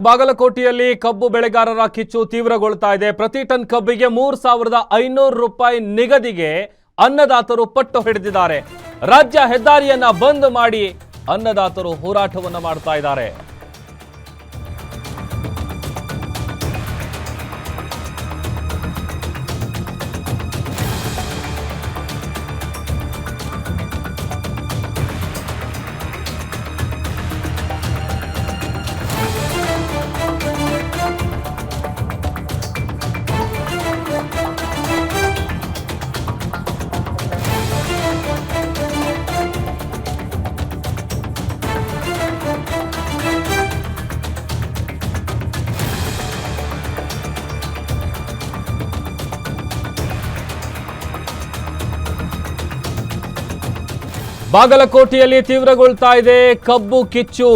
ಬಾಗಲಕೋಟೆಯಲ್ಲಿ ಕಬ್ಬು ಬೆಳೆಗಾರರ ಕಿಚ್ಚು ತೀವ್ರಗೊಳ್ತಾ ಇದೆ. ಪ್ರತಿ ಟನ್ ಕಬ್ಬಿಗೆ 3500 ರೂಪಾಯಿ ನಿಗದಿಗೆ ಅನ್ನದಾತರು ಪಟ್ಟು ಹಿಡಿದಿದ್ದಾರೆ. ರಾಜ್ಯ ಹೆದ್ದಾರಿಯನ್ನ ಬಂದ್ ಮಾಡಿ ಅನ್ನದಾತರು ಹೋರಾಟವನ್ನ ಮಾಡ್ತಾ ಇದ್ದಾರೆ. ಬಾಗಲಕೋಟೆಯಲ್ಲಿ ತೀವ್ರಗೊಳ್ತಾ ಇದೆ ಕಬ್ಬು ಕಿಚ್ಚು.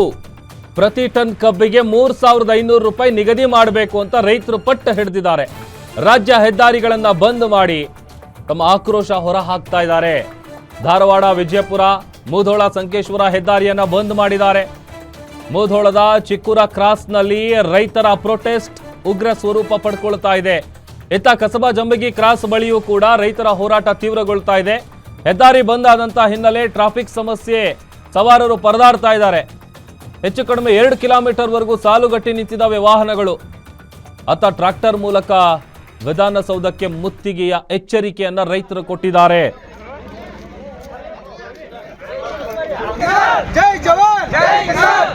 ಪ್ರತಿ ಟನ್ ಕಬ್ಬಿಗೆ 3500 ರೂಪಾಯಿ ನಿಗದಿ ಮಾಡಬೇಕು ಅಂತ ರೈತರು ಪಟ್ಟು ಹಿಡಿದಿದ್ದಾರೆ. ರಾಜ್ಯ ಹೆದ್ದಾರಿಗಳನ್ನ ಬಂದ್ ಮಾಡಿ ತಮ್ಮ ಆಕ್ರೋಶ ಹೊರ ಹಾಕ್ತಾ ಇದ್ದಾರೆ. ಧಾರವಾಡ, ವಿಜಯಪುರ, ಮುಧೋಳ, ಸಂಕೇಶ್ವರ ಹೆದ್ದಾರಿಯನ್ನ ಬಂದ್ ಮಾಡಿದ್ದಾರೆ. ಮುಧೋಳದ ಚಿಕ್ಕೂರ ಕ್ರಾಸ್ನಲ್ಲಿ ರೈತರ ಪ್ರೊಟೆಸ್ಟ್ ಉಗ್ರ ಸ್ವರೂಪ ಪಡ್ಕೊಳ್ತಾ ಇದೆ. ಇತ್ತ ಕಸಬಾ ಜಂಬಗಿ ಕ್ರಾಸ್ ಬಳಿಯೂ ಕೂಡ ರೈತರ ಹೋರಾಟ ತೀವ್ರಗೊಳ್ತಾ ಇದೆ. ಹೆದ್ದಾರಿ ಬಂದ್ ಆದಂತ ಹಿನ್ನೆಲೆ ಟ್ರಾಫಿಕ್ ಸಮಸ್ಯೆ, ಸವಾರರು ಪರದಾಡ್ತಾ ಇದ್ದಾರೆ. ಹೆಚ್ಚು ಕಡಿಮೆ 2 ಕಿಲೋಮೀಟರ್ ವರೆಗೂ ಸಾಲುಗಟ್ಟಿ ನಿಂತಿದ್ದಾವೆ ವಾಹನಗಳು. ಅತ್ತ ಟ್ರಾಕ್ಟರ್ ಮೂಲಕ ವಿಧಾನಸೌಧಕ್ಕೆ ಮುತ್ತಿಗೆಯ ಎಚ್ಚರಿಕೆಯನ್ನ ರೈತರು ಕೊಟ್ಟಿದ್ದಾರೆ. ಜೈ ಜವಾನ್ ಜೈ ಕಿಸಾನ್.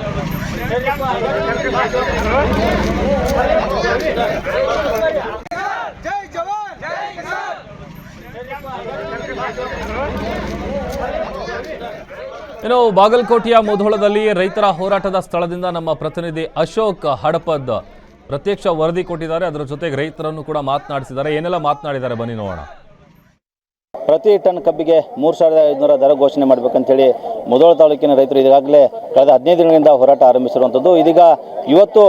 ಇನ್ನು ಬಾಗಲಕೋಟೆಯ ಮುಧೋಳದಲ್ಲಿ ರೈತರ ಹೋರಾಟದ ಸ್ಥಳದಿಂದ ನಮ್ಮ ಪ್ರತಿನಿಧಿ ಅಶೋಕ್ ಹಡಪದ್ ಪ್ರತ್ಯಕ್ಷ ವರದಿ ಕೊಟ್ಟಿದ್ದಾರೆ. ಅದರ ಜೊತೆಗೆ ರೈತರನ್ನು ಕೂಡ ಮಾತನಾಡಿಸಿದ್ದಾರೆ. ಏನೆಲ್ಲ ಮಾತನಾಡಿದ್ದಾರೆ ಬನ್ನಿ ನೋಡೋಣ. ಪ್ರತಿ ಟನ್ ಕಬ್ಬಿಗೆ 3500 ದರ ಘೋಷಣೆ ಮಾಡಬೇಕಂತೇಳಿ ಮುಧೋಳ ತಾಲೂಕಿನ ರೈತರು ಈಗಾಗಲೇ ಕಳೆದ 15 ದಿನಗಳಿಂದ ಹೋರಾಟ ಆರಂಭಿಸಿರುವಂಥದ್ದು. ಇದೀಗ ಇವತ್ತು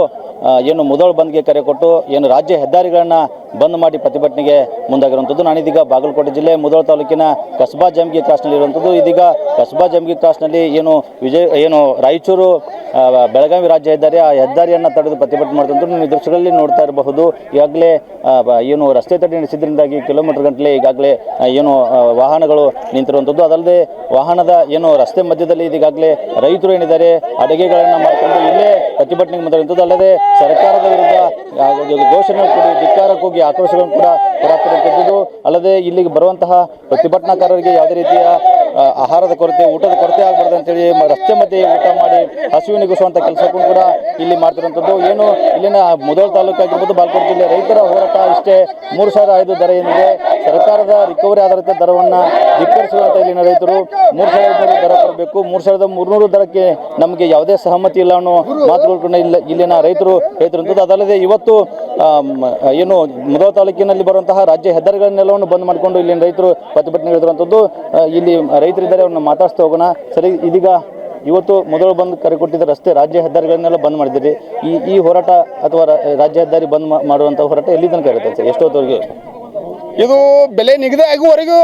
ಏನು ಮುಧೋಳ ಬಂದ್ಗೆ ಕರೆ ಕೊಟ್ಟು ಏನು ರಾಜ್ಯ ಹೆದ್ದಾರಿಗಳನ್ನು ಬಂದ್ ಮಾಡಿ ಪ್ರತಿಭಟನೆಗೆ ಮುಂದಾಗಿರುವಂಥದ್ದು. ನಾನಿದೀಗ ಬಾಗಲಕೋಟೆ ಜಿಲ್ಲೆ ಮುಧೋಳ ತಾಲೂಕಿನ ಕಸಬಾ ಜಂಬಗಿ ಕ್ರಾಸ್ನಲ್ಲಿರುವಂಥದ್ದು. ಇದೀಗ ಕಸಬಾ ಜಂಬಗಿ ಕ್ರಾಸ್ನಲ್ಲಿ ಏನು ರಾಯಚೂರು ಬೆಳಗಾವಿ ರಾಜ್ಯ ಹೆದ್ದಾರಿ, ಆ ಹೆದ್ದಾರಿಯನ್ನು ತಡೆದು ಪ್ರತಿಭಟನೆ ಮಾಡುವಂಥದ್ದು ನೀವು ದೃಶ್ಯಗಳಲ್ಲಿ ನೋಡ್ತಾ ಇರಬಹುದು. ಈಗಾಗಲೇ ಏನು ರಸ್ತೆ ತಡೆ ನಡೆಸಿದ್ರಿಂದಾಗಿ ಕಿಲೋಮೀಟರ್ ಗಂಟಲೆ ಈಗಾಗಲೇ ಏನು ವಾಹನಗಳು ನಿಂತಿರುವಂಥದ್ದು. ಅದಲ್ಲದೆ ವಾಹನದ ಏನು ರಸ್ತೆ ಮಧ್ಯದಲ್ಲಿ ಈಗಾಗಲೇ ರೈತರು ಏನಿದ್ದಾರೆ ಅಡುಗೆಗಳನ್ನು ಮಾಡಿಕೊಂಡು ಇಲ್ಲೇ ಪ್ರತಿಭಟನೆಗೆ ಮುಂದಾಗಿರುವಂಥದ್ದು. ಅಲ್ಲದೆ ಸರ್ಕಾರದ ವಿರುದ್ಧ ಘೋಷಣೆ ಕೂಡಿ ಧಿಕ್ಕಾರಕ್ಕೆ ಹೋಗಿ ಆಕ್ರೋಶಗಳನ್ನು ಕೂಡ ಹೊರಹಾಕ್ತಿರುವಂಥದ್ದು. ಅಲ್ಲದೆ ಇಲ್ಲಿಗೆ ಬರುವಂತಹ ಪ್ರತಿಭಟನಾಕಾರರಿಗೆ ಯಾವುದೇ ರೀತಿಯ ಆಹಾರದ ಕೊರತೆ, ಊಟದ ಕೊರತೆ ಆಗಬಾರ್ದು ಅಂತೇಳಿ ರಸ್ತೆ ಮಧ್ಯೆ ಊಟ ಮಾಡಿ ಹಸಿವಿನಿಗಿಸುವಂಥ ಕೆಲಸಕ್ಕೂ ಕೂಡ ಇಲ್ಲಿ ಮಾಡ್ತಿರುವಂಥದ್ದು. ಏನು ಇಲ್ಲಿನ ಮುಧೋಳ ತಾಲೂಕು ಆಗಿರ್ಬೋದು, ಬಾಗಲಕೋಟೆ ಜಿಲ್ಲೆ ರೈತರ ಹೋರಾಟ ಇಷ್ಟೇ. 3500 ದರ ಏನಿದೆ ಸರ್ಕಾರದ ರಿಕವರಿ ಆಧಾರಿತ ದರವನ್ನು ಧಿಕ್ಕರಿಸುವಂಥ ಇಲ್ಲಿನ ರೈತರು 3500 ದರ ಕೊಡಬೇಕು, 3300 ದರಕ್ಕೆ ನಮಗೆ ಯಾವುದೇ ಸಹಮತಿ ಇಲ್ಲ ಅನ್ನೋ ಮಾತುಗಳು ಇಲ್ಲಿನ ರೈತರು ಹೇಳ್ತಿರುವಂಥದ್ದು. ಅದಲ್ಲದೆ ಇವತ್ತು ಏನು ಮುಧೋಳ ತಾಲೂಕಿನಲ್ಲಿ ಬರುವಂತಹ ರಾಜ್ಯ ಹೆದ್ದಾರಿಗಳನ್ನೆಲ್ಲವನ್ನು ಬಂದ್ ಮಾಡಿಕೊಂಡು ಇಲ್ಲಿನ ರೈತರು ಪ್ರತಿಭಟನೆ ಹೇಳಿರುವಂಥದ್ದು. ಇಲ್ಲಿ ರೈತರಿದ್ದಾರೆ, ಅವ್ರನ್ನ ಮಾತಾಡ್ತಾ ಹೋಗೋಣ. ಸರಿ, ಇದೀಗ ಇವತ್ತು ಮುಧೋಳ ಬಂದ್ ಕರೆ ಕೊಟ್ಟಿದ್ದ ರಸ್ತೆ ರಾಜ್ಯ ಹೆದ್ದಾರಿಗಳನ್ನೆಲ್ಲ ಬಂದ್ ಮಾಡಿದ್ದೀರಿ. ಈ ಹೋರಾಟ ಅಥವಾ ರಾಜ್ಯ ಹೆದ್ದಾರಿ ಬಂದ್ ಮಾಡುವಂಥ ಹೋರಾಟ ಎಲ್ಲಿ ತನಕ ಇರುತ್ತೆ ಸರ್? ಎಷ್ಟೊತ್ತವರೆಗೆ ಇದು ಬೆಲೆ ನಿಗದಿ ಆಗುವವರೆಗೂ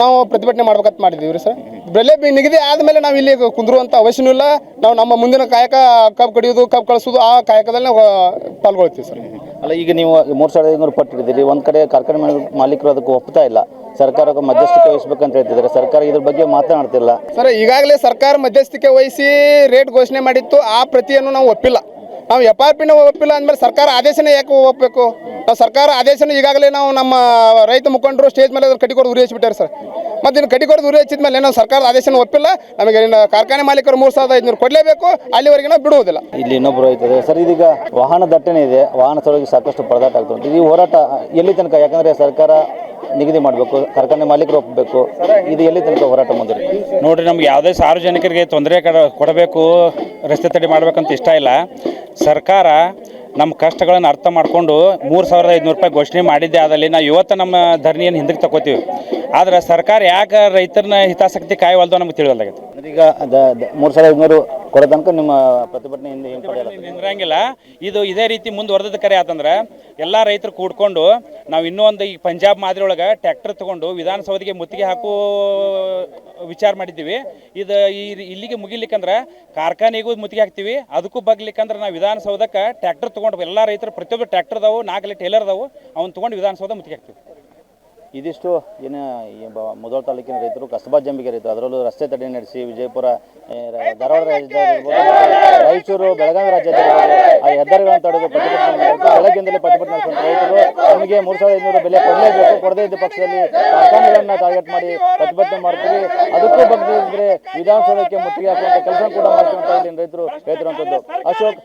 ನಾವು ಪ್ರತಿಭಟನೆ ಮಾಡ್ಬೇಕಂತ ಮಾಡಿದ್ದೀವಿ ರೀ ಸರ್. ಬೆಲೆ ನಿಗದಿ ಆದಮೇಲೆ ನಾವು ಇಲ್ಲಿ ಕುಂದ್ರುವಂಥ ಅವಶ್ಯನೂ ಇಲ್ಲ. ನಾವು ನಮ್ಮ ಮುಂದಿನ ಕಾಯಕ ಕಬ್ಬು ಕಡಿಯೋದು, ಕಬ್ಬು ಕಳಿಸೋದು, ಆ ಕಾಯಕದಲ್ಲಿ ನಾವು ಪಾಲ್ಗೊಳ್ತೀವಿ ಸರ್. ಅಲ್ಲ, ಈಗ ನೀವು 3500 ಪಟ್ಟು ಹಿಡಿದಿರಿ. ಒಂದು ಕಡೆ ಕಾರ್ಖಾನೆ ಮಾಲೀಕರು ಅದಕ್ಕೆ ಒಪ್ತಾ ಇಲ್ಲ, ಸರ್ಕಾರಕ್ಕೆ ಮಧ್ಯಸ್ಥಿಕೆ ವಹಿಸಬೇಕಂತ ಹೇಳ್ತಿದ್ದಾರೆ. ಸರ್ಕಾರ ಇದ್ರ ಬಗ್ಗೆ ಮಾತನಾಡ್ತಿಲ್ಲ ಸರ್. ಈಗಾಗಲೇ ಸರ್ಕಾರ ಮಧ್ಯಸ್ಥಿಕೆ ವಹಿಸಿ ರೇಟ್ ಘೋಷಣೆ ಮಾಡಿತ್ತು. ಆ ಪ್ರತಿಯನ್ನು ನಾವು ಒಪ್ಪಿಲ್ಲ. ನಾವು FRP ಒಪ್ಪಿಲ್ಲ ಅಂದಮೇಲೆ ಸರ್ಕಾರ ಆದೇಶನೇ ಯಾಕೆ ಒಪ್ಪಬೇಕು? ನಾವು ಸರ್ಕಾರ ಆದೇಶನ ಈಗಾಗಲೇ ನಾವು ನಮ್ಮ ರೈತ ಮುಖಂಡರು ಸ್ಟೇಜ್ ಮೇಲೆ ಕಟ್ಟಿಕೊಡು ಉರಿ ಹಚ್ಚಿಬಿಟ್ಟಾರೆ ಸರ್. ಮತ್ತು ಇನ್ನು ಕಟ್ಟಿಕೊಡು ಉರಿ ಹಚ್ಚಿದ ಮೇಲೆ ನಾವು ಸರ್ಕಾರದ ಆದೇಶನ ಒಪ್ಪಿಲ್ಲ. ನಮಗೆ ಕಾರ್ಖಾನೆ ಮಾಲೀಕರು 3500 ಕೊಡಲೇಬೇಕು. ಅಲ್ಲಿವರೆಗೆ ನಾವು ಬಿಡುವುದಿಲ್ಲ. ಇಲ್ಲಿ ಇನ್ನೊಬ್ಬರು ಐತದೆ ಸರ್. ಇದೀಗ ವಾಹನ ದಟ್ಟಣೆ ಇದೆ, ವಾಹನ ಸಲುವಾಗಿ ಸಾಕಷ್ಟು ಪರದಾಟ ಆಗ್ತದೆ. ಈ ಹೋರಾಟ ಎಲ್ಲಿ ತನಕ? ಯಾಕಂದರೆ ಸರ್ಕಾರ ನಿಗದಿ ಮಾಡಬೇಕು, ಕಾರ್ಖಾನೆ ಮಾಲೀಕರು ಒಪ್ಪಬೇಕು. ಇದು ಎಲ್ಲಿ ತನಕ ಹೋರಾಟ ಮುಂದೆ? ನೋಡ್ರಿ, ನಮ್ಗೆ ಯಾವುದೇ ಸಾರ್ವಜನಿಕರಿಗೆ ತೊಂದರೆ ಕೊಡಬೇಕು, ರಸ್ತೆ ತಡೆ ಮಾಡ್ಬೇಕಂತ ಇಷ್ಟ ಇಲ್ಲ. ಸರ್ಕಾರ ನಮ್ಮ ಕಷ್ಟಗಳನ್ನು ಅರ್ಥ ಮಾಡಿಕೊಂಡು 3500 ರೂಪಾಯಿ ಘೋಷಣೆ ಮಾಡಿದ್ದೆ ಆದಲ್ಲಿ ನಾವು ಇವತ್ತು ನಮ್ಮ ಧರಣಿಯನ್ನು ಹಿಂದಕ್ಕೆ ತಗೋತೀವಿ. ಆದರೆ ಸರ್ಕಾರ ಯಾಕೆ ರೈತರನ್ನ ಹಿತಾಸಕ್ತಿ ಕಾಯವಲ್ದೋ ನಮ್ಗೆ ತಿಳಿವಲ್ದಾಗೈತೆ. ಈಗ 3500 ಕೊಡೋ ತನಕ ನಿಮ್ಮ ಪ್ರತಿಭಟನೆ ಹಿಂಪಡೆಯಲ್ಲ. ನಿಂದ್ರಂಗಿಲ್ಲ. ಇದು ಇದೇ ರೀತಿ ಮುಂದುವರೆದ ಕರೆ ಆತಂದ್ರೆ ಎಲ್ಲ ರೈತರು ಕೂಡ್ಕೊಂಡು ನಾವು ಇನ್ನೂ ಒಂದು ಈ ಪಂಜಾಬ್ ಮಾದರಿ ಒಳಗೆ ಟ್ರ್ಯಾಕ್ಟರ್ ತಗೊಂಡು ವಿಧಾನಸೌಧಕ್ಕೆ ಮುತ್ತಿಗೆ ಹಾಕೋ ವಿಚಾರ ಮಾಡಿದ್ದೀವಿ. ಇದು ಇಲ್ಲಿಗೆ ಮುಗಿಲಿಕ್ಕಂದ್ರೆ ಕಾರ್ಖಾನೆಗೂ ಮುತ್ತಿಗೆ ಹಾಕ್ತೀವಿ, ಅದಕ್ಕೂ ಬಗ್ಲಿಕ್ಕಂದ್ರೆ ನಾವು ವಿಧಾನಸೌಧಕ್ಕೆ ಟ್ರ್ಯಾಕ್ಟರ್ ತೊಗೊಂಡು ಎಲ್ಲ ರೈತರು ಪ್ರತಿಯೊಬ್ಬರು ಟ್ರ್ಯಾಕ್ಟರ್ ಅದಾವು, 4 ಟೇಲರ್ ಅದಾವು, ಅವ್ನು ತೊಗೊಂಡು ವಿಧಾನಸೌಧ ಮುತ್ತಿಗೆ ಹಾಕ್ತೀವಿ. ಇದಿಷ್ಟು ಏನು ಮುಧೋಳ ತಾಲೂಕಿನ ರೈತರು, ಕಸಬಾ ಜಂಬಿಗೆ ರೈತರು, ಅದರಲ್ಲೂ ರಸ್ತೆ ತಡೆ ನಡೆಸಿ ವಿಜಯಪುರ, ಧಾರವಾಡ ರಾಜ್ಯದಲ್ಲಿರ್ಬೋದು, ರಾಯಚೂರು, ಬೆಳಗಾವಿ ರಾಜ್ಯದಲ್ಲಿರ್ಬೋದು ಆ ಹೆದ್ದಾರಿಗಳನ್ನು ತಡೆದು ಪ್ರತಿಭಟನೆ ಮಾಡಿದ್ದು. ಬೆಳಗ್ಗಿಂದಲೇ ಪ್ರತಿಭಟನೆ ನಡೆಸುವಂಥ ರೈತರು ನಮಗೆ 3,500 ಬೆಲೆ ಕೊಡಲೇಬೇಕು, ಕೊಡದೇ ಇದ್ದ ಪಕ್ಷದಲ್ಲಿ ಕಾರ್ಖಾನೆಗಳನ್ನು ಟಾರ್ಗೆಟ್ ಮಾಡಿ ಪ್ರತಿಭಟನೆ ಮಾಡ್ತೀವಿ, ಅದಕ್ಕೂ ಬಗ್ಗಿದ್ರೆ ವಿಧಾನಸೌಧಕ್ಕೆ ಮುತ್ತಿಗೆ ಹಾಕುವಂಥ ಕೆಲಸ ಕೂಡ ಮಾಡ್ತೀವಿ ಅಂತ ರೈತರು ಹೇಳ್ತಿರುವಂಥದ್ದು. ಅಶೋಕ್.